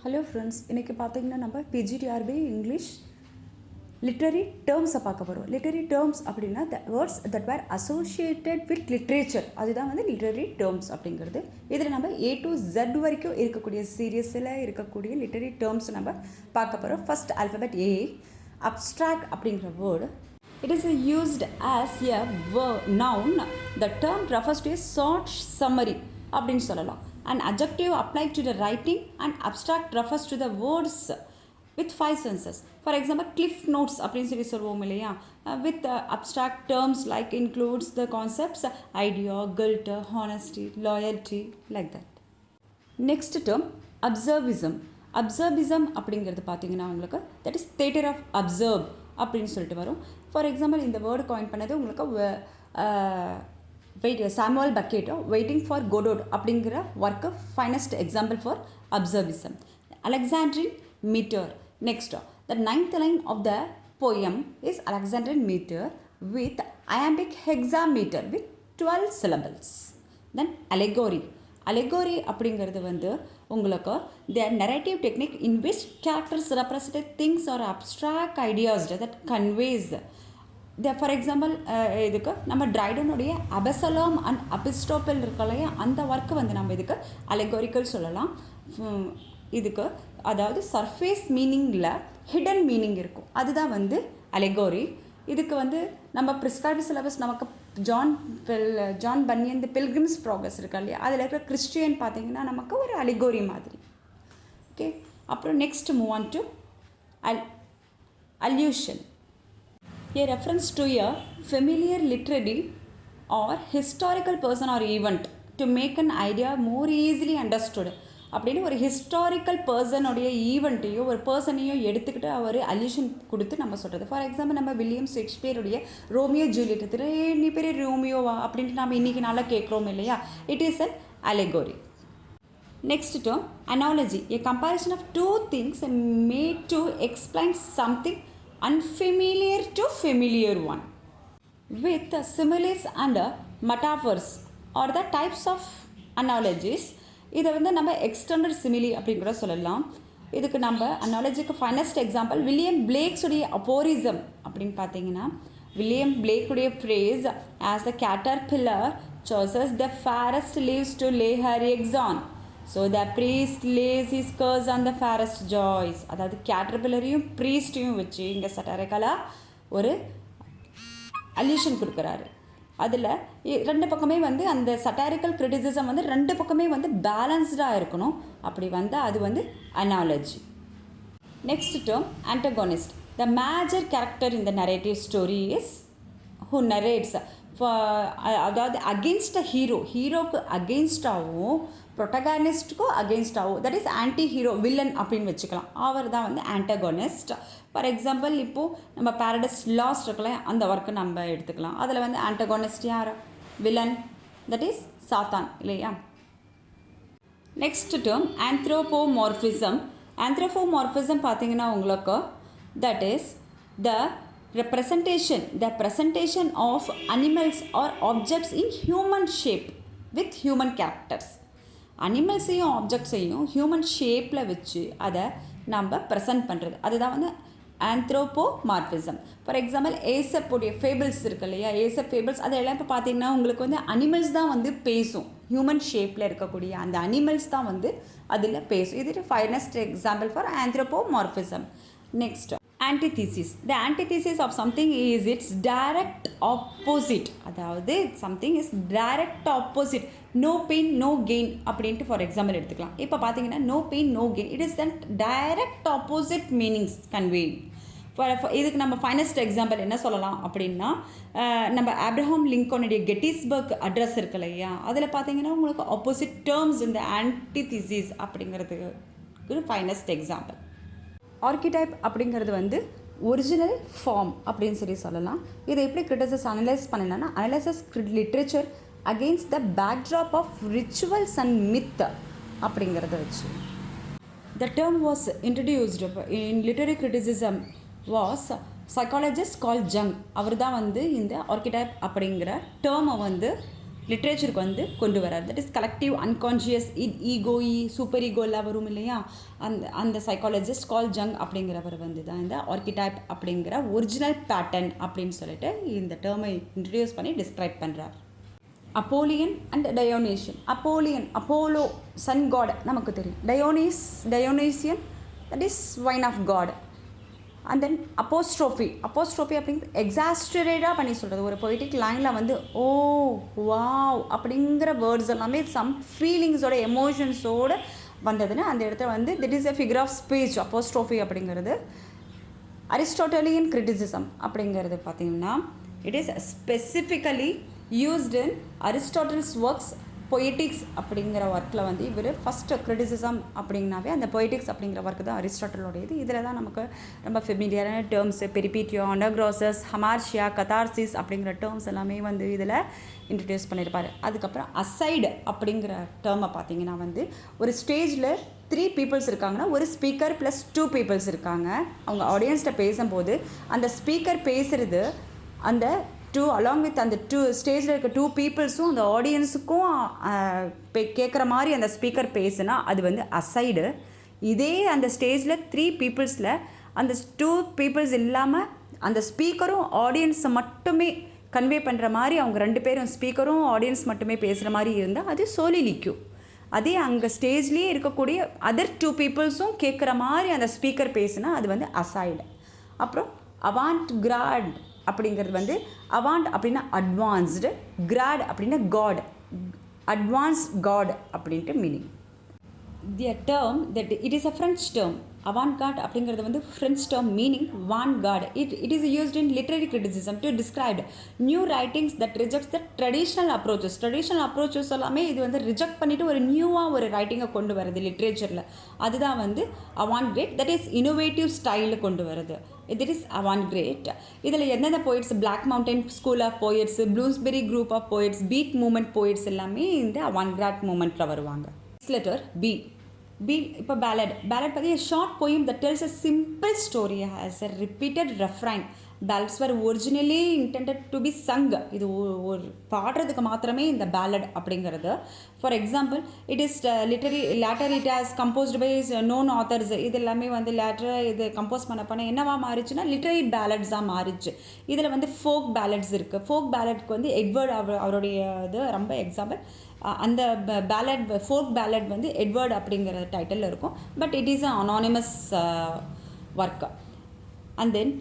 Hello friends, இன்றைக்கி பார்த்தீங்கன்னா நம்ம pgtrb இங்கிலீஷ் லிட்ரரி டேர்ம்ஸை பார்க்க போகிறோம். லிட்ரரி டேர்ம்ஸ் அப்படின்னா the words that were associated with literature, அதுதான் வந்து லிட்ரரி டேர்ம்ஸ் அப்படிங்கிறது. இதில் நம்ம A to Z வரைக்கும் இருக்கக்கூடிய சீரியஸில் இருக்கக்கூடிய லிட்ரரி டேர்ம்ஸ் நம்ம பார்க்க போகிறோம். ஃபர்ஸ்ட் ஆல்ஃபபெட் A, அப்ஸ்ட்ராக்ட் அப்படிங்கிற word. It is used as a noun. The term refers to a short summary அப்படின்னு சொல்லலாம். An adjective applied to the writing and abstract refers to the words with 5 senses. For example, cliff notes அப்படின்னு சொல்லி சொல்லுவோம் இல்லையா, with abstract terms like includes the concepts idea, guilt, honesty, loyalty, like that. Next term, observism. Observism அப்படிங்கிறது பார்த்தீங்கன்னா உங்களுக்கு that is theater of observe அப்படின்னு சொல்லிட்டு வரும். ஃபார் எக்ஸாம்பிள் இந்த வேர்டு காயின் பண்ணது உங்களுக்கு சாமுவல் பக்கெட்டோ வெயிட்டிங் ஃபார் கோடோட் அப்படிங்கிற work finest example for absurdism. Alexandrine metre. Next the 9th line of the poem is alexandrine metre with iambic hexameter with 12 syllables. Then allegory. Allegory அப்படிங்கிறது வந்து உங்களுக்கு the narrative technique in which characters represent things are abstract ideas that conveys. For example இதுக்கு நம்ம ட்ரைடனுடைய அபசலாம் and அபிஸ்டோப்பல் இருக்கலையா, அந்த work வந்து நம்ம இதுக்கு அலெகோரிக்கல் சொல்லலாம். இதுக்கு அதாவது சர்ஃபேஸ் மீனிங்கில் ஹிடன் மீனிங் இருக்கும், அதுதான் வந்து அலெகோரி. இதுக்கு வந்து நம்ம ப்ரிஸ்கிரைப்டு சிலபஸ் நமக்கு ஜான் பன்னியன் தி பில்கிரிம்ஸ் ப்ராக்ரஸ் இருக்கா இல்லையா, அதில் இருக்கிற கிறிஸ்டியன் பார்த்தீங்கன்னா நமக்கு ஒரு அலிகோரி மாதிரி. ஓகே, அப்புறம் next move on to allusion. A reference to a familiar literary or historical person or event to make an idea more easily understood. அப்படின்னு ஒரு ஹிஸ்டாரிக்கல் பர்சனுடைய ஈவெண்ட்டையோ ஒரு பர்சனையோ எடுத்துக்கிட்டு அவர் அல்யூஷன் கொடுத்து நம்ம சொல்கிறது. ஃபார் எக்ஸாம்பிள் நம்ம வில்லியம் ஷேக்ஸ்பியருடைய ரோமியோ ஜூலியட் நீ பெரிய ரோமியோவா அப்படின்ட்டு நம்ம இன்றைக்கி நாளாக கேட்குறோம் இல்லையா, it is an allegory. Next term, analogy. A comparison of two things made to explain something unfamiliar to familiar one with similes and metaphors or the types of analogies. இதை வந்து நம்ம எக்ஸ்டெண்டட் சிமிலி அப்படின்னு கூட சொல்லலாம். இதுக்கு நம்ம அனாலஜிக்கு ஃபைனஸ்ட் எக்ஸாம்பிள் வில்லியம் பிளேக்ஸுடைய அப்போரிசம் அப்படின்னு பார்த்தீங்கன்னா, வில்லியம் பிளேக்குடைய phrase as the caterpillar chooses the fairest leaves to lay her eggs on, so the priest lays his curse on the fairest joys. அதாவது கேட்டர்பில்லரையும் ப்ரீஸ்டையும் வச்சு இங்கே சட்டாரிக்கலாக ஒரு அல்யூஷன் கொடுக்குறாரு. அதில் ரெண்டு பக்கமே வந்து அந்த சட்டாரிக்கல் கிரிட்டிசிசம் வந்து ரெண்டு பக்கமே வந்து பேலன்ஸ்டாக இருக்கணும். அப்படி வந்தால் அது வந்து analogy. Next term antagonist. The major character in the narrative story is who narrates. அதாவது அகெயின்ஸ்ட் அ ஹீரோக்கு அகெயின்ஸ்டாகவும் ப்ரொட்டகானிஸ்ட்டுக்கும் அகெயின்ஸ்டாகவும், that is anti hero villain அப்படின்னு வச்சுக்கலாம். அவர் தான் வந்து ஆன்டகோனிஸ்ட். ஃபார் எக்ஸாம்பிள் இப்போது நம்ம பேரடைஸ் லாஸ்ட் இருக்கல, அந்த ஒர்க்கு நம்ம எடுத்துக்கலாம். அதில் வந்து ஆன்டகோனிஸ்ட் யார்? வில்லன், தட் இஸ் சாத்தான் இல்லையா. Next term ஆந்த்ரோபோமார்ஃபிசம். ஆந்த்ரோபோமார்ஃபிசம் பார்த்தீங்கன்னா உங்களுக்கு that is the presentation of animals or objects in human shape with human characters. அனிமல்ஸையும் ஆப்ஜெக்ட்ஸையும் ஹியூமன் ஷேப்பில் வச்சு அதை நம்ம ப்ரெசென்ட் பண்ணுறது, அதுதான் வந்து ஆந்த்ரோபோமார்ஃபிசம். ஃபார் எக்ஸாம்பிள் ஏசப்புடைய ஃபேபிள்ஸ் இருக்கு இல்லையா, ஏசப் ஃபேபிள்ஸ் அதெல்லாம் இப்போ பார்த்தீங்கன்னா உங்களுக்கு வந்து அனிமல்ஸ் தான் வந்து பேசும். ஹியூமன் ஷேப்பில் இருக்கக்கூடிய அந்த அனிமல்ஸ் தான் வந்து அதில் பேசும். இது finest example for anthropomorphism. Next antithesis. The antithesis of something is its direct opposite. அதாவது something is direct opposite. No pain no gain அப்படின்ட்டு ஃபார் எக்ஸாம்பிள் எடுத்துக்கலாம். இப்போ பார்த்தீங்கன்னா no pain no gain, it is that direct opposite meanings conveyed. இதுக்கு நம்ம finest example என்ன சொல்லலாம் அப்படின்னா, நம்ம ஆப்ரஹாம் லிங்கனுடைய கெட்டிஸ்பர்க் அட்ரஸ் இருக்கு இல்லையா, அதில் பார்த்தீங்கன்னா உங்களுக்கு ஆப்போசிட் டேர்ம்ஸ் இந்த ஆன்டிதீசிஸ் அப்படிங்கிறதுக்கு ஃபைனஸ்ட் எக்ஸாம்பிள். ஆர்கிடைப் அப்படிங்கிறது வந்து ஒரிஜினல் ஃபார்ம் அப்படின்னு சொல்லலாம். இதை எப்படி கிரிட்டிசஸ் அனலைஸ் பண்ணலாம்னா, analyses literature against the backdrop of rituals and myth அப்படிங்கிறத வச்சு. The term was introduced in literary criticism was psychologist Carl Jung. அவர் தான் வந்து இந்த ஆர்கிடைப் அப்படிங்கிற டேர்மை வந்து லிட்ரேச்சருக்கு வந்து கொண்டு வரார். That is collective unconscious ego super ego எல்லாம் வரும் இல்லையா, அந்த சைக்காலஜிஸ்ட் கால் ஜங் அப்படிங்கிறவர் வந்து தான் இந்த ஆர்கிடைப் அப்படிங்கிற ஒரிஜினல் பேட்டர்ன் அப்படின்னு சொல்லிட்டு இந்த டேர்மை இன்ட்ரடியூஸ் பண்ணி டிஸ்கிரைப் பண்ணுறார். Apollonian and Dionysian. Apollo sun god நமக்கு தெரியும். Dionysian that is wine of god. And then apostrophe அப்படிங்கிறது எக்ஸாஸ்டரேட்டாக பண்ணி சொல்கிறது. ஒரு பொய்டிக் லைனில் வந்து ஓ வாவ் அப்படிங்கிற வேர்ட்ஸ் எல்லாமே சம் ஃபீலிங்ஸோட எமோஷன்ஸோடு வந்ததுன்னு அந்த இடத்துல வந்து that is a figure of speech. Apostrophe அப்படிங்கிறது அரிஸ்டாட்டலியன் கிரிட்டிசிசம் அப்படிங்கிறது பார்த்திங்கன்னா it is specifically used in Aristotle's works. Poetics அப்படிங்கிற ஒர்க்கில் வந்து இவர் ஃபஸ்ட்டு கிரிட்டிசிசம் அப்படின்னாவே அந்த பொய்டிக்ஸ் அப்படிங்கிற ஒர்க்கு தான் அரிஸ்டாட்டலோடையது. இதில் தான் நமக்கு ரொம்ப ஃபெமிலியரான டேர்ம்ஸு பெரிபீட்டியோ, அண்டர்க்ராசஸ், ஹமார்ஷியா, கதார்சிஸ் அப்படிங்கிற டேர்ம்ஸ் எல்லாமே வந்து இதில் இன்ட்ரடியூஸ் பண்ணியிருப்பார். அதுக்கப்புறம் அசைடு அப்படிங்கிற டேர்மை பார்த்திங்கன்னா வந்து ஒரு ஸ்டேஜில் 3 பீப்புள்ஸ் இருக்காங்கன்னா ஒரு ஸ்பீக்கர் ப்ளஸ் 2 பீப்புள்ஸ் இருக்காங்க. அவங்க ஆடியன்ஸ்கிட்ட பேசும்போது அந்த ஸ்பீக்கர் பேசுகிறது அந்த அலாங் வித் அந்த ஸ்டேஜில் இருக்க 2 பீப்புள்ஸும் அந்த ஆடியன்ஸுக்கும் கேட்குற மாதிரி அந்த ஸ்பீக்கர் பேசுனா அது வந்து அசைடு. இதே அந்த ஸ்டேஜில் 3 பீப்புள்ஸில் அந்த 2 பீப்புள்ஸ் இல்லாமல் அந்த ஸ்பீக்கரும் ஆடியன்ஸை மட்டுமே கன்வே பண்ணுற மாதிரி அவங்க 2 பேரும் ஸ்பீக்கரும் ஆடியன்ஸ் மட்டுமே பேசுகிற மாதிரி இருந்தால் அது சோலிலிக்யூ. அதே அங்கே ஸ்டேஜ்லேயே இருக்கக்கூடிய அதர் 2 பீப்புள்ஸும் கேட்குற மாதிரி அந்த ஸ்பீக்கர் பேசுனா அது வந்து அசைடு. அப்புறம் அவாண்ட் கிராட் அப்படிங்கிறது வந்து அவாண்ட் அப்படின்னா அட்வான்ஸ்டு, கிராட் அப்படின்னா காட், அட்வான்ஸ் காட் அப்படின்ட்டு meaning. The term that it is a French term. Avant garde அப்படிங்கிறது வந்து French term meaning vanguard. It is used in literary criticism to describe new writings that rejects the traditional approaches எல்லாமே இது வந்து reject பண்ணிவிட்டு ஒரு நியூவாக ஒரு ரைட்டிங்கை கொண்டு வருது லிட்ரேச்சரில். அதுதான் வந்து avant garde, that is innovative ஸ்டைலில் கொண்டு வருது. It is avant garde. இதில் எந்தெந்த poets, Black Mountain school of poets, Bloomsbury group of poets, beat movement poets எல்லாமே இந்த அவாண்ட் கிராட் மூமெண்ட்டில் வருவாங்க. Letter B. இப்போ பேலட் பற்றி short poem that tells a simple story has a repeated refrain. Ballads were originally intended to be sung. இது ஒரு பாடுறதுக்கு மாத்திரமே இந்த பேலட் அப்படிங்கிறது. For example it is later it has composed by known authors. இது எல்லாமே வந்து லேட்டராக இது கம்போஸ் பண்ண என்னவா மாறிச்சுன்னா லிட்டரரி பேலட்ஸாக மாறிச்சு. இதில் வந்து ஃபோக் பேலட்ஸ் இருக்குது. ஃபோக் பேலட்க்கு வந்து எட்வர்ட் அவருடைய இது ரொம்ப எக்ஸாம்பிள். அந்த பேலட் ஃபோக் பேலட் வந்து எட்வர்ட் அப்படிங்கிற டைட்டில் இருக்கும். But it is a anonymous work. And then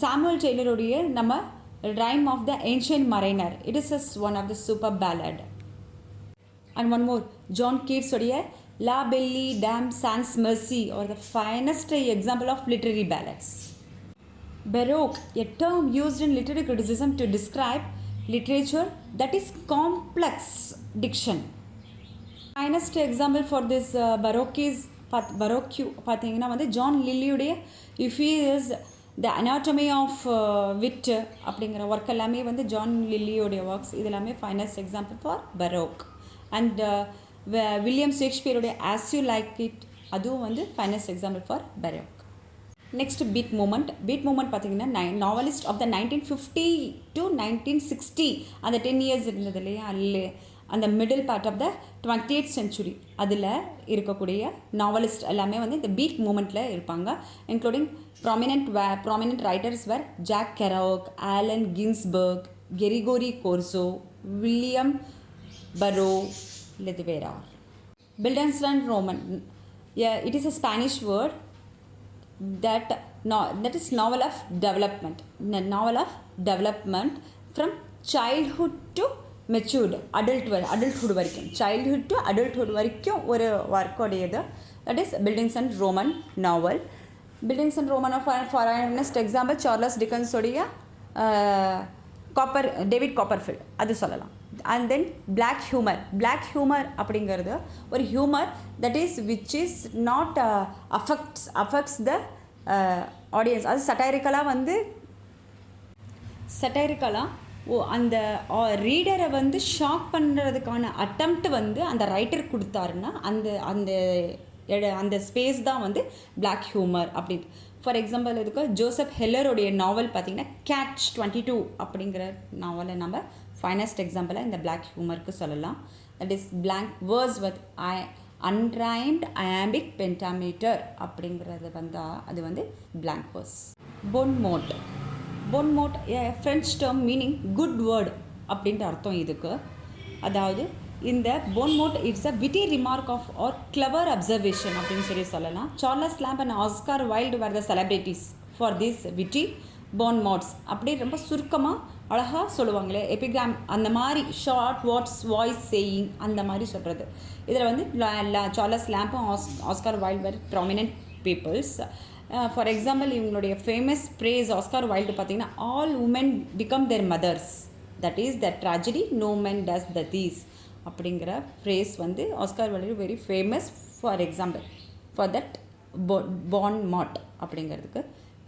Samuel டெய்லருடைய நம்ம rime of the ancient mariner, it is one of the super ballad. And one more John கீட்ஸுடைய la belle dame sans merci are the finest example of literary ballads. Baroque, a term used in literary criticism to describe literature that is complex diction. Finest example for this Baroque is பார்த்தீங்கன்னா வந்து John லில்லியுடைய if he is the anatomy of wit அப்படிங்கிற work எல்லாமே வந்து John லில்லியோடைய works. இது எல்லாமே finest example for baroque. And William ஷேக்ஸ்பியருடைய as you like it அதுவும் வந்து finest example for baroque. Next beat movement பார்த்தீங்கன்னா நாவலிஸ்ட் ஆஃப் த 1950 to 1960 அந்த 10 இயர்ஸ் இருந்தது இல்லையா, அந்த middle part of the 20th century அதில் இருக்கக்கூடிய நாவலிஸ்ட் எல்லாமே வந்து இந்த பீட் மூமெண்ட்டில் இருப்பாங்க. Including prominent writers were Jack Kerouac, Allen Ginsberg, Gregory Corso, William Burroughs, லெதுவேரா. Bildungsroman, it is a Spanish word that is novel of development from childhood to matured adulthood வரைக்கும், childhood to adulthood வரைக்கும் ஒரு ஒர்க்கோடையது. That is bildungsroman novel. Bildungsroman for example Charles டிக்கன்ஸோடைய David Copperfield அது சொல்லலாம். And then black humour அப்படிங்கிறது ஒரு humour that is which is not affects the audience. அது சட்டைரிக்கலாக அந்த ரீடரை வந்து ஷாக் பண்ணுறதுக்கான அட்டம்ப்ட் வந்து அந்த ரைட்டர் கொடுத்தாருன்னா அந்த ஸ்பேஸ் தான் வந்து பிளாக் ஹியூமர் அப்படின்ட்டு. ஃபார் எக்ஸாம்பிள் இதுக்கு ஜோசப் ஹெல்லருடைய நாவல் பார்த்திங்கன்னா கேட்ச் 22 அப்படிங்கிற நாவலை நம்ம ஃபைனஸ்ட் எக்ஸாம்பிளாக இந்த பிளாக் ஹியூமருக்கு சொல்லலாம். That is blank verse with unrhymed iambic pentameter அப்படிங்கிறது வந்தால் அது வந்து blank verse. Bon mot French term meaning good word அப்படின்ட்டு அர்த்தம் இதுக்கு. அதாவது இந்த bon mot it's a witty remark of or clever observation அப்படின்னு சொல்லலாம். Charles Lamb and Oscar Wilde were the celebrities for this witty bon mots. அப்படி ரொம்ப சுருக்கமாக அழகாக சொல்லுவாங்களே எபிகிராம் அந்த மாதிரி ஷார்ட் வேர்ட்ஸ் வாய்ஸ் சேயிங் அந்த மாதிரி சொல்கிறது. இதில் வந்து சார்லஸ் லாம்பும் Oscar Wilde were prominent peoples. For example இவங்களுடைய ஃபேமஸ் ப்ரேஸ் ஆஸ்கார் வைல்டு பார்த்திங்கன்னா all women become their mothers, that is the tragedy no men does the these அப்படிங்கிற ஃப்ரேஸ் வந்து Oscar Wilde very famous for example for that bon mot அப்படிங்கிறதுக்கு.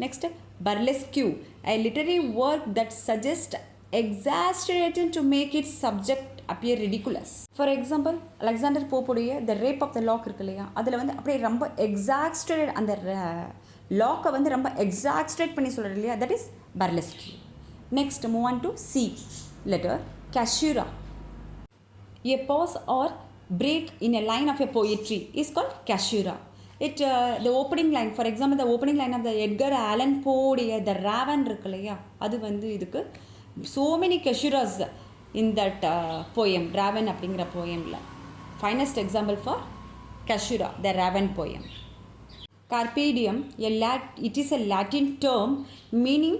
Next burlesque a literary work that suggests exaggeration to make its subject appear ridiculous. For example Alexander போப்புடைய the rape of the lock இருக்கு இல்லையா, அதில் வந்து அப்படியே ரொம்ப எக்ஸாக்ஸ்ட்ரேட் அந்த லாக்கை வந்து ரொம்ப எக்ஸாக்ஸ்ட்ரேட் பண்ணி சொல்கிறது இல்லையா, that is burlesque. Next move on to C letter caesura. A pause or break in a line of a poetry is called caesura. The opening line, for example, the opening line of the Edgar Allan Poe the Raven இருக்கு இல்லையா, அது வந்து இதுக்கு so many caesuras in that poem, Raven அப்படிங்கிற poemல. Finest example for caesura, the Raven poem. Carpe diem, it is a Latin term meaning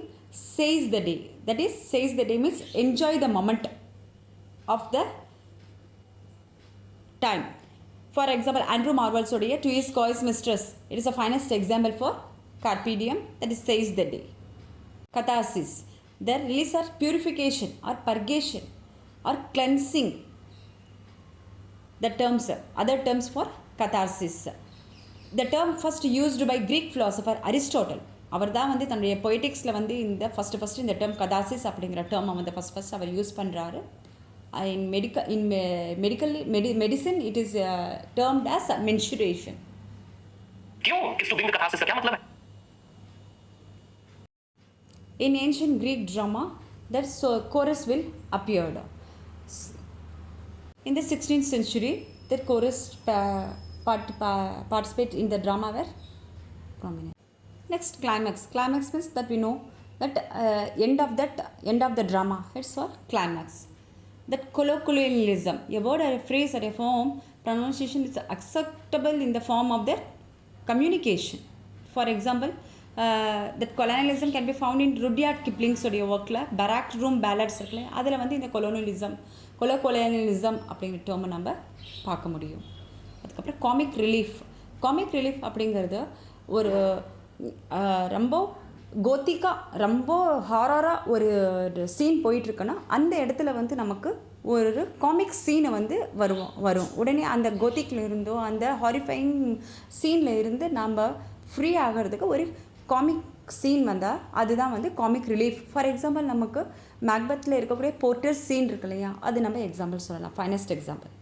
seize the day. That is, seize the day means enjoy the moment of the time. For example, Andrew Marvell's உடைய To His Coy's Mistress, it is a finest example for carpe diem, that is seize the day. Catharsis, the release or purification or purgation or cleansing, the terms, other terms for catharsis. The term first used by Greek philosopher Aristotle. அவர் தான் வந்து தன்னுடைய பொய்டிக்ஸில் வந்து இந்த first இந்த term கதாசிஸ் அப்படிங்கிற டேர்மை வந்து first அவர் use பண்ணுறாரு. In medicine it is termed as menstruation. क्यों? किस to bring the catharsis का क्या मतलब है? In ancient Greek drama, that chorus will appeared. In the 16th century, the chorus participate in the drama were prominent. Next, climax. Climax means that we know that end of the drama. It's for climax. That colloquialism, a word or a phrase or a form pronunciation is acceptable in the form of their communication. For example, that colonialism can be found in Rudyard Kipling's workல Barak Room Ballads இருக்குல்ல, அதில் வந்து இந்த colloquialism அப்படிங்கிற டேர்மை நம்ம பார்க்க முடியும். அதுக்கப்புறம் காமிக் ரிலீஃப் அப்படிங்கிறது ஒரு ரொம்ப கோத்திக்காக ரொம்ப ஹாரராக ஒரு சீன் போயிட்டுருக்குன்னா அந்த இடத்துல வந்து நமக்கு ஒரு காமிக் சீனை வந்து வரும் உடனே அந்த கோத்திக்கில் இருந்தோ அந்த ஹாரிஃபைங் சீனில் இருந்து நம்ம ஃப்ரீ ஆகிறதுக்கு ஒரு காமிக் சீன் வந்தால் அதுதான் வந்து காமிக் ரிலீஃப். ஃபார் எக்ஸாம்பிள் நமக்கு மேக்பத்தில் இருக்கக்கூடிய போர்ட்டர் சீன் இருக்கு இல்லையா, அது நம்ம எக்ஸாம்பிள் சொல்லலாம். Finest example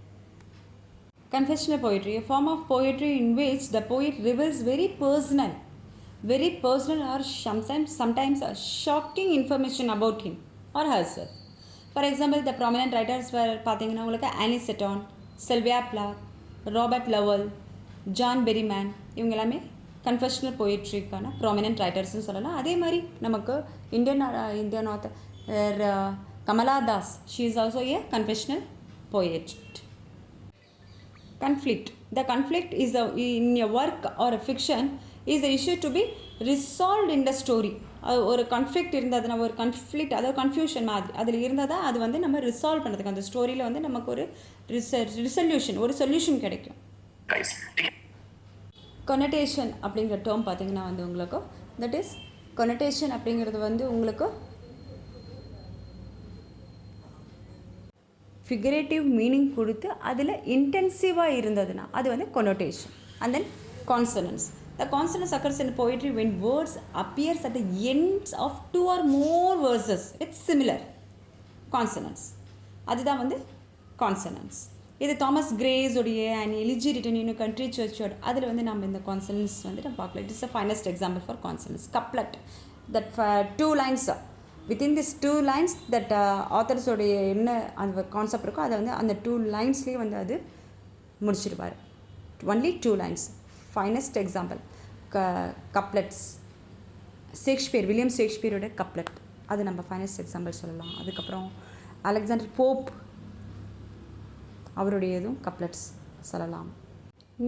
confessional poetry, a form of poetry in which the poet reveals very personal or sometimes shocking information about him or herself. For example, the prominent writers were பார்த்தீங்கன்னா உங்களுக்கு Anne Sexton, Sylvia Plath, Robert Lowell, John Berryman, இவங்க எல்லாமே confessional போயிட்ரிக்கான prominent ரைட்டர்ஸ்னு சொல்லலாம். அதே மாதிரி நமக்கு Indian author Kamala Das, she is also A confessional poet. The conflict is in a work or a fiction is the issue to be resolved in the story. ஒரு conflict இருந்ததுன்னா ஒரு conflict அதாவது கன்ஃபியூஷன் மாதிரி அதில் இருந்தால் தான் அது வந்து நம்ம ரிசால்வ் பண்ணுறதுக்கு அந்த ஸ்டோரியில் வந்து நமக்கு ஒரு ரிசல்யூஷன் ஒரு சொல்யூஷன் கிடைக்கும். கொனடேஷன் அப்படிங்கிற டேர்ம் பார்த்தீங்கன்னா வந்து உங்களுக்கு தட் இஸ் கொனடேஷன் அப்படிங்கிறது வந்து உங்களுக்கு ஃபிகரேட்டிவ் மீனிங் கொடுத்து அதில் இன்டென்சிவாக இருந்ததுன்னா அது வந்து connotation. And then consonance. The consonance occurs in poetry when words appears at the ends of two or more verses with similar consonants. அதுதான் வந்து கான்சனன்ஸ். இது தாமஸ் கிரேஸ் உடைய and elegy written in country சர்ச்சோட அதில் வந்து நம்ம இந்த consonance வந்து நம்ம பார்க்கலாம். It is a finest example for consonance. Couplet, that 2 lines within this 2 lines that ஆத்தர்ஸோடைய என்ன அந்த கான்செப்ட் இருக்கோ அதை வந்து அந்த 2 லைன்ஸ்லேயே வந்து அது முடிச்சிருப்பார். Only 2 lines. Finest example couplets. William ஷேக்ஸ்பியரோட கப்லெட், அது நம்ம ஃபைனஸ்ட் எக்ஸாம்பிள் சொல்லலாம். அதுக்கப்புறம் அலெக்சாண்டர் போப் அவருடைய இதுவும் கப்லெட்ஸ் சொல்லலாம்.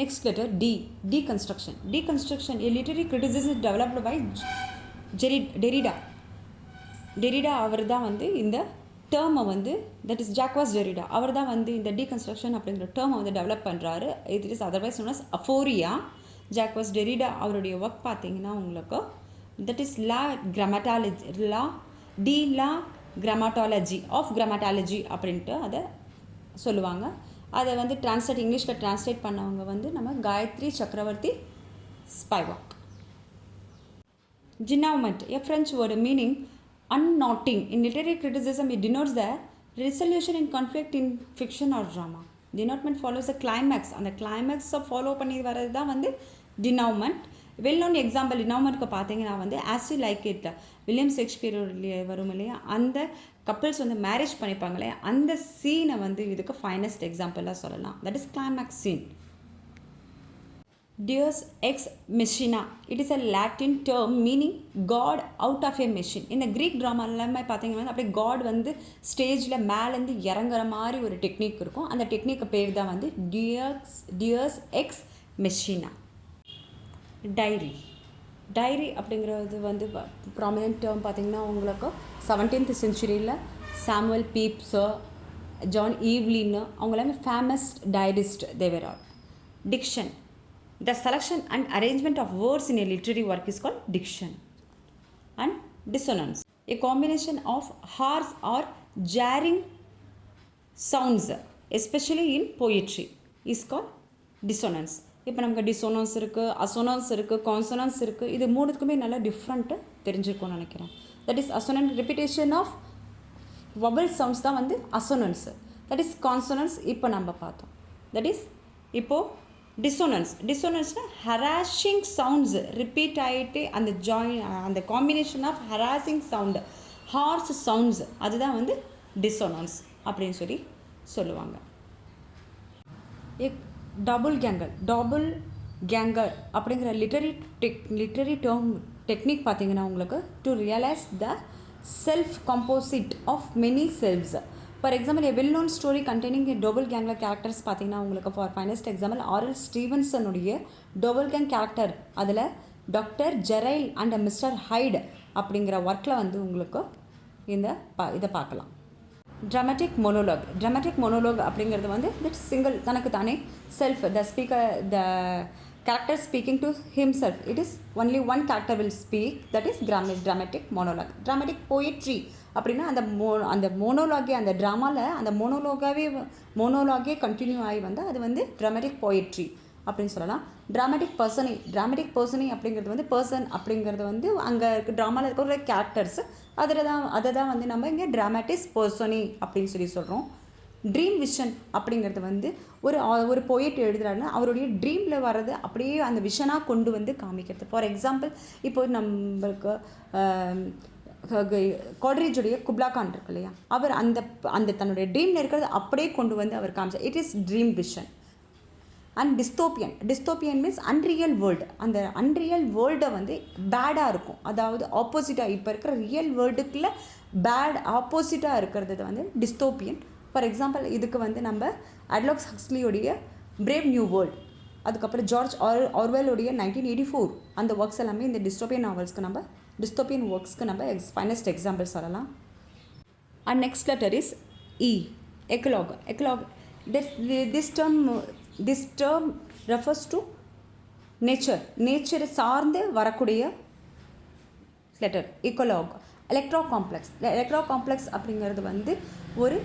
Next letter D. Deconstruction. Deconstruction a literary criticism developed by Derrida அவர் தான் வந்து இந்த டேர்மை வந்து தட் இஸ் ஜாக்வாஸ் டெரிடா அவர் தான் வந்து இந்த டீகன்ஸ்ட்ரக்ஷன் அப்படிங்கிற டேர்மை வந்து டெவலப் பண்ணுறாரு. It is otherwise known as aporia. Jacques Derrida அவருடைய ஒர்க் பார்த்தீங்கன்னா உங்களுக்கு that is la grammatology of grammatology அப்படின்ட்டு அதை சொல்லுவாங்க. அதை வந்து இங்கிலீஷில் டிரான்ஸ்லேட் பண்ணவங்க வந்து நம்ம காயத்ரி சக்கரவர்த்தி ஸ்பைவாக். Denouement, a French word meaning unknotting. In literary criticism, it denotes the resolution in conflict in fiction or drama. Denouement follows a climax. அந்த கிளைமேக்ஸை ஃபாலோ பண்ணி வர்றது தான் வந்து denouement. வெல் நோன் எக்ஸாம்பிள் denouementக்கு பார்த்தீங்கன்னா வந்து as you like it William Shakespeare வரும் இல்லையா, அந்த கப்பிள்ஸ் வந்து மேரேஜ் பண்ணிப்பாங்களே அந்த சீனை வந்து இதுக்கு ஃபைனஸ்ட் எக்ஸாம்பிளாக சொல்லலாம். That is climax scene. Deus ex machina. It is a Latin term meaning God out of a machine. இந்த க்ரீக் ட்ராமா எல்லாமே பார்த்தீங்கன்னா அப்படியே காட் வந்து ஸ்டேஜில் மேலேருந்து இறங்குற மாதிரி ஒரு டெக்னிக் இருக்கும். அந்த டெக்னிக்கு பேர் தான் வந்து டியர்ஸ் எக்ஸ் மெஷினா. டைரி அப்படிங்கிறது வந்து ப்ராமினென்ட் டேர்ம் பார்த்தீங்கன்னா உங்களுக்கு 17th centuryயில் சாமுவல் பீப்ஸு, ஜான் ஈவ்லின்னு அவங்க எல்லாமே famous diarist they are. Diction. The selection and arrangement of words in a literary work is called diction. And dissonance, a combination of harsh or jarring sounds, especially in poetry, is called dissonance. இப்போ நமக்கு dissonance இருக்குது, assonance இருக்குது, consonants இருக்குது. இது மூணுத்துக்குமே நல்லா different தெரிஞ்சிருக்கும்னு நினைக்கிறேன். That is assonant repetition of vowel sounds தான் வந்து அசோனன்ஸு. தட் இஸ் கான்சனன்ஸ் இப்போ நம்ம பார்த்தோம். தட் இஸ் இப்போது டிசோனன்ஸ்னால் ஹராஷிங் சவுண்ட்ஸ் ரிப்பீட் ஆகிட்டு அந்த combination of harassing sound, harsh sounds, அதுதான் வந்து டிசோனன்ஸ் அப்படின்னு சொல்லுவாங்க. டபுள் கேங்கர் அப்படிங்கிற லிட்டரி டேர்ம் டெக்னிக் பார்த்தீங்கன்னா உங்களுக்கு to realise the self composite of many selves. For example a well known story containing a double gang characters பார்த்தீங்கன்னா உங்களுக்கு ஃபார் ஃபைனஸ்ட் எக்ஸாம்பிள் ஆர்எல் ஸ்டீவன்சனுடைய டபுள் கேங் கேரக்டர், அதில் doctor Jekyll and mister Hyde அப்படிங்கிற ஒர்க்கில் வந்து உங்களுக்கு இதை பார்க்கலாம். ட்ராமேட்டிக் மோனோலாக் அப்படிங்கிறது வந்து தட் சிங்கிள் தனக்கு தானே self the character speaking to himself. It is only one character will speak. That is traumatic monologue. Traumatic poetry அப்படின்னா அந்த மோனோலாகே அந்த ட்ராமாவில் அந்த மோனோலாகே கண்டினியூ ஆகி வந்தால் அது வந்து ட்ராமேட்டிக் போயட்ரி அப்படின்னு சொல்லலாம். ட்ராமேட்டிக் பர்சனி அப்படிங்கிறது வந்து பர்சன் அப்படிங்கிறது வந்து அங்கே ட்ராமாவில் இருக்கிற கேரக்டர்ஸ் அதை தான் வந்து நம்ம இங்கே ட்ராமேட்டிக் பர்சனி அப்படின்னு சொல்கிறோம். ட்ரீம் விஷன் அப்படிங்கிறது வந்து ஒரு போயட் எழுதுறாருன்னா அவருடைய ட்ரீமில் வர்றது அப்படியே அந்த விஷனாக கொண்டு வந்து காமிக்கிறது. ஃபார் எக்ஸாம்பிள் இப்போ நம்மளுக்கு காட்ரேஜுடைய குப்லா கான் இருக்கு இல்லையா, அவர் அந்த தன்னுடைய ட்ரீமில் இருக்கிறது அப்படியே கொண்டு வந்து அவர் காமிச்சார். It is dream vision. And dystopian means unreal world. அந்த அன்ரியல் வேர்ல்டை வந்து பேடாக இருக்கும், அதாவது ஆப்போசிட்டாக இப்போ இருக்கிற ரியல் வேர்ல்டுக்குள்ள பேட் ஆப்போசிட்டாக இருக்கிறது வந்து டிஸ்டோப்பியன். ஃபார் எக்ஸாம்பிள் இதுக்கு வந்து நம்ம அட்லாக்ஸ் ஹக்ஸ்லியோடைய பிரேவ் நியூ வேர்ல்டு, அதுக்கப்புறம் ஜார்ஜ் ஆர்வெலோடைய 1984 அந்த ஒர்க்ஸ் எல்லாமே இந்த டிஸ்டோப்பியன் ஒர்க்ஸ்க்கு நம்ம ஃபைனஸ்ட் எக்ஸாம்பிள் சொல்லலாம். And next letter is E. Eclogue. This term refers to nature சார்ந்து வரக்கூடிய லெட்டர் எக்கலாக். எலக்ட்ரோ காம்ப்ளெக்ஸ் அப்படிங்கிறது வந்து ஒரு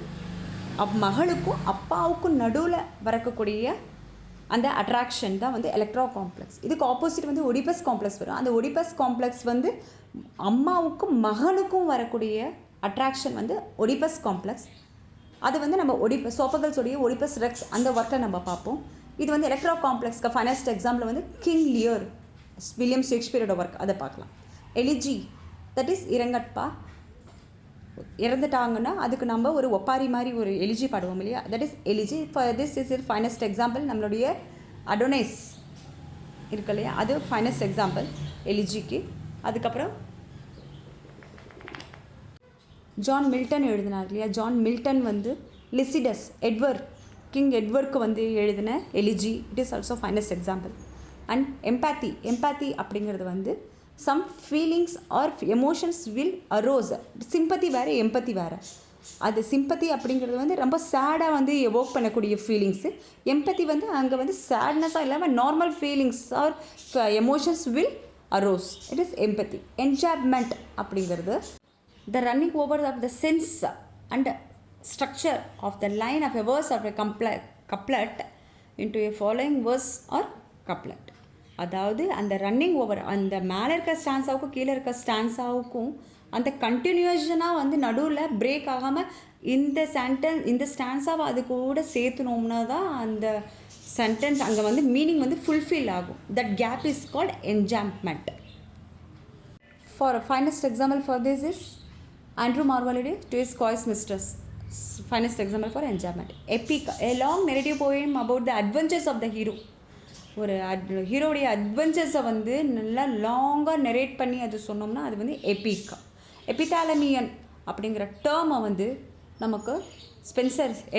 மகளுக்கும் அப்பாவுக்கும் நடுவில் வரக்கூடிய அந்த அட்ராக்ஷன் தான் வந்து எலக்ட்ரோ காம்ப்ளெக்ஸ். இதுக்கு ஆப்போசிட் வந்து ஒடிபஸ் காம்ப்ளெக்ஸ் வரும். அந்த ஒடிபஸ் காம்ப்ளெக்ஸ் வந்து அம்மாவுக்கும் மகனுக்கும் வரக்கூடிய அட்ராக்ஷன் வந்து ஒடிபஸ் காம்ப்ளெக்ஸ். அது வந்து நம்ம சோஃபகல்ஸோடைய ஒடிபஸ் ரெக்ஸ் அந்த ஒர்க்கில் நம்ம பார்ப்போம். இது வந்து எலக்ட்ரோ காம்ப்ளெக்ஸ்க்கு ஃபைனஸ்ட் எக்ஸாம்பிள் வந்து கிங் லியர், வில்லியம் ஷேக்ஸ்பியரோட ஒர்க், அதை பார்க்கலாம். எலிஜி, தட் இஸ் இரங்கட்பா. இறந்துட்டாங்கன்னா அதுக்கு நம்ம ஒரு ஒப்பாரி மாதிரி ஒரு எலிஜி பாடுவோம் இல்லையா, that is எலிஜி. For this is it finest example நம்மளுடைய அடோனைஸ் இருக்கு இல்லையா, அது ஃபைனஸ்ட் எக்ஸாம்பிள் எலிஜிக்கு. அதுக்கப்புறம் ஜான் மில்டன் எழுதினார் இல்லையா, ஜான் மில்டன் வந்து லிசிடஸ் கிங் எட்வர்க்கு வந்து எழுதின elegy, it is also finest example. And empathy அப்படிங்கிறது வந்து some feelings or emotions will arose. Sympathy வேறு, எம்பத்தி வேறு. அது சிம்பத்தி அப்படிங்கிறது வந்து ரொம்ப சேடாக வந்து எவோக் பண்ணக்கூடிய ஃபீலிங்ஸு. எம்பத்தி வந்து அங்கே வந்து சேட்னஸாக இல்லாமல் normal feelings or emotions will arose, it is empathy. Enjoyment அப்படிங்கிறது the running over of the sense and structure of the line of a verse or a couplet into a following verse or couplet. அதாவது அந்த running over, அந்த மேலே இருக்க ஸ்டான்ஸாவுக்கும் கீழே இருக்க ஸ்டான்ஸாவுக்கும் அந்த கண்டினியூஷனாக வந்து நடுவில் பிரேக் ஆகாமல் இந்த ஸ்டான்ஸாவை அது கூட சேர்த்துனோம்னா தான் அந்த சென்டென்ஸ் அங்கே வந்து மீனிங் வந்து ஃபுல்ஃபில் ஆகும். That gap is called enjoyment. For finest example for this is Andrew Marvaliday to his Coy's Mistress. Finest example for enjoyment. Epic, a long narrative poem about the adventures of the hero. ஒரு ஹீரோடைய அட்வென்ச்சர்ஸை வந்து நல்லா லாங்காக narrate பண்ணி அது சொன்னோம்னா அது வந்து Epic. எபித்தாலமியன் அப்படிங்கிற டேர்மை வந்து நமக்கு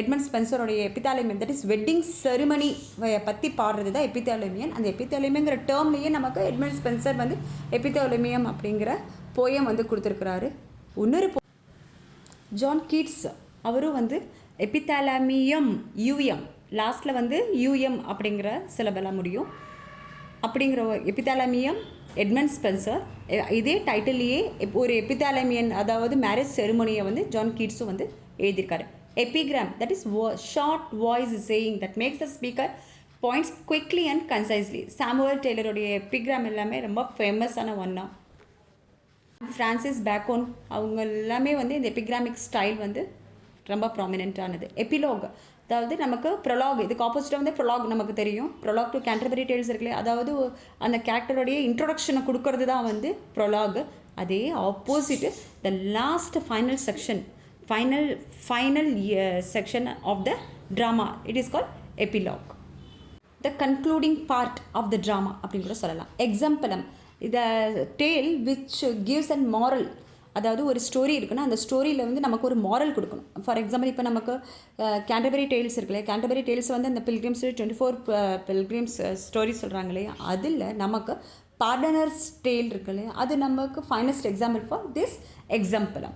எட்மண்ட் ஸ்பென்சருடைய Epithalamion, that is wedding ceremony பற்றி பாடுறது தான் எபித்தாலமியன். அந்த எபித்தாலமியங்கிற டேர்ம்லேயே நமக்கு எட்மண்ட் ஸ்பென்சர் வந்து எபித்தாலமியம் அப்படிங்கிற போயம் வந்து கொடுத்துருக்குறாரு. இன்னொரு ஜான் கீட்ஸ் அவரும் வந்து எபித்தாலமியம் யூஎம் லாஸ்ட்டில் வந்து யூஎம் அப்படிங்கிற சிலபெல்லாம் முடியும் அப்படிங்கிற எபித்தாலமியம் எட்மண்ட் ஸ்பென்சர் இதே டைட்டில்லையே ஒரு எபித்தாலமியன், அதாவது மேரேஜ் செரிமனியை வந்து ஜான் கீட்ஸும் வந்து எழுதியிருக்காரு. Epigram, that is short wise saying that makes the speaker points quickly and concisely. Samuel டெய்லருடைய எபிகிராம் எல்லாமே ரொம்ப ஃபேமஸான ஒன்றா. ஃப்ரான்சிஸ் பேக்கோன் அவங்க எல்லாமே வந்து இந்த எபிகிராமிக் ஸ்டைல் வந்து ரொம்ப ப்ராமினென்ட்டானது. எபிலோக், அதாவது நமக்கு ப்ரொலாக், இதுக்கு ஆப்போசிட்டாக வந்து ப்ரொலாக் நமக்கு தெரியும். ப்ரொலாக் டு கேண்டர்பரி டேல்ஸ் இருக்குல்லையே, அதாவது அந்த கேரக்டருடைய இன்ட்ரொடக்ஷனை கொடுக்கறது தான் வந்து ப்ரொலாக். அதே opposite the last final section of the drama, it is called epilogue. The concluding part of the drama அப்படின்னு கூட சொல்லலாம். Exemplum, the tale which gives and moral, அதாவது ஒரு ஸ்டோரி இருக்குன்னா அந்த ஸ்டோரியில் வந்து நமக்கு ஒரு மாரல் கொடுக்கணும். ஃபார் எக்ஸாம்பிள் இப்போ நமக்கு கேண்டர்பரி டேல்ஸ் இருக்குல்லையா, கேண்டர்பரி டேல்ஸ் வந்து அந்த பில்கிரிம்ஸ் 24 பில்கிரிம்ஸ் ஸ்டோரி சொல்கிறாங்க இல்லையா, அதில் நமக்கு பார்டனர்ஸ் டேல் இருக்கு இல்லையா, அது நமக்கு finest example for this exemplum.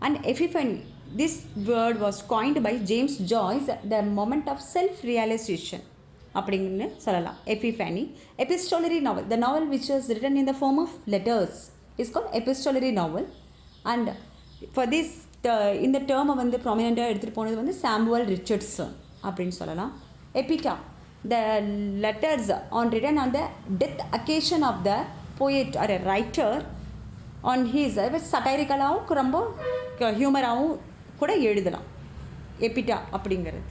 And epiphany, this word was coined by James Joyce, the moment of self realisation அப்படிங்கன்னு சொல்லலாம். Epiphany. Epistolary novel, the novel which was written in the form of letters is called epistolary novel. And for this இந்த டேர்மை வந்து ப்ராமினெண்ட்டாக எடுத்துகிட்டு போனது வந்து Samuel Richardson அப்படின்னு சொல்லலாம். Epitaph, the letters written on the death occasion of the poet or a writer on his சட்டைரிக்கலாகவும் ரொம்ப ஹியூமராகவும் கூட எழுதலாம் எபிட்டா அப்படிங்கிறது.